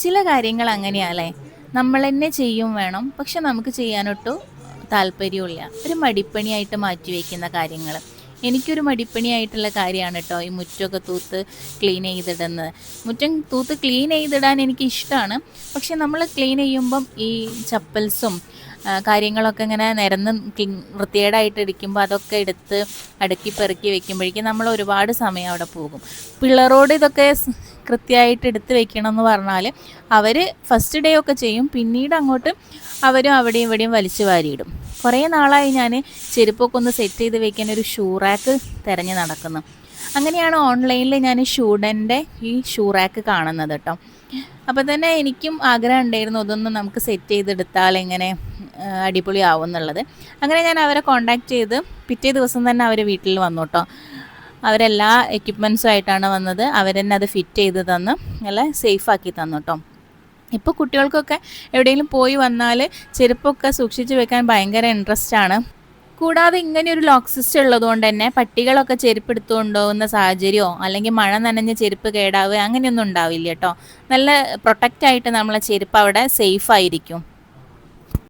ചില കാര്യങ്ങൾ അങ്ങനെയാല്ലേ, നമ്മൾ തന്നെ ചെയ്യും വേണം, പക്ഷെ നമുക്ക് ചെയ്യാനൊട്ടും താല്പര്യമില്ല. ഒരു മടിപ്പണിയായിട്ട് മാറ്റി വയ്ക്കുന്ന കാര്യങ്ങൾ. എനിക്കൊരു മടിപ്പണിയായിട്ടുള്ള കാര്യമാണ് കേട്ടോ ഈ മുറ്റമൊക്കെ തൂത്ത് ക്ലീൻ ചെയ്തിടുന്നത്. മുറ്റം തൂത്ത് ക്ലീൻ ചെയ്തിടാൻ എനിക്ക് ഇഷ്ടമാണ്. പക്ഷെ നമ്മൾ ക്ലീൻ ചെയ്യുമ്പം ഈ ചപ്പൽസും കാര്യങ്ങളൊക്കെ ഇങ്ങനെ നിരന്ന് വൃത്തികേടായിട്ട് ഇരിക്കുമ്പോൾ അതൊക്കെ എടുത്ത് അടുക്കി പെറുക്കി വെക്കുമ്പോഴേക്കും നമ്മൾ ഒരുപാട് സമയം അവിടെ പോകും. പിള്ളേരോട് ഇതൊക്കെ കൃത്യമായിട്ട് എടുത്ത് വെക്കണം എന്ന് പറഞ്ഞാൽ അവർ ഫസ്റ്റ് ഡേ ഒക്കെ ചെയ്യും, പിന്നീട് അങ്ങോട്ട് അവരും അവിടെയും ഇവിടെയും വലിച്ചു വാരിയിടും. കുറേ നാളായി ഞാൻ ചെരുപ്പൊക്കെ ഒന്ന് സെറ്റ് ചെയ്ത് വെക്കാൻ ഒരു ഷൂ റാക്ക് തിരഞ്ഞ് നടക്കുന്നു. അങ്ങനെയാണ് ഓൺലൈനിൽ ഞാൻ ഷൂഡൻ്റെ ഈ ഷൂ റാക്ക് കാണുന്നത് കേട്ടോ. അപ്പോൾ തന്നെ എനിക്കും ആഗ്രഹം ഉണ്ടായിരുന്നു അതൊന്ന് നമുക്ക് സെറ്റ് ചെയ്തെടുത്താൽ എങ്ങനെ അടിപൊളിയാവും എന്നുള്ളത്. അങ്ങനെ ഞാൻ അവരെ കോണ്ടാക്ട് ചെയ്ത് പിറ്റേ ദിവസം തന്നെ അവർ വീട്ടിൽ വന്നു കേട്ടോ. അവരെല്ലാ എക്യുപ്മെൻറ്റ്സും ആയിട്ടാണ് വന്നത്. അവരെന്നെ അത് ഫിറ്റ് ചെയ്ത് തന്ന് നല്ല സേഫാക്കി തന്നു കേട്ടോ. ഇപ്പോൾ കുട്ടികൾക്കൊക്കെ എവിടെയെങ്കിലും പോയി വന്നാൽ ചെരുപ്പൊക്കെ സൂക്ഷിച്ച് വെക്കാൻ ഭയങ്കര ഇൻട്രസ്റ്റ് ആണ്. കൂടാതെ ഇങ്ങനെ ഒരു ലോക്ക് സിസ്റ്റം ഉള്ളതുകൊണ്ട് തന്നെ പട്ടികളൊക്കെ ചെരുപ്പ് എടുത്തു കൊണ്ടുപോകുന്ന സാഹചര്യമോ അല്ലെങ്കിൽ മഴ നനഞ്ഞ ചെരുപ്പ് കേടാവുക അങ്ങനെയൊന്നും ഉണ്ടാവില്ല കേട്ടോ. നല്ല പ്രൊട്ടക്റ്റായിട്ട് നമ്മളെ ചെരുപ്പ് അവിടെ സേഫ് ആയിരിക്കും.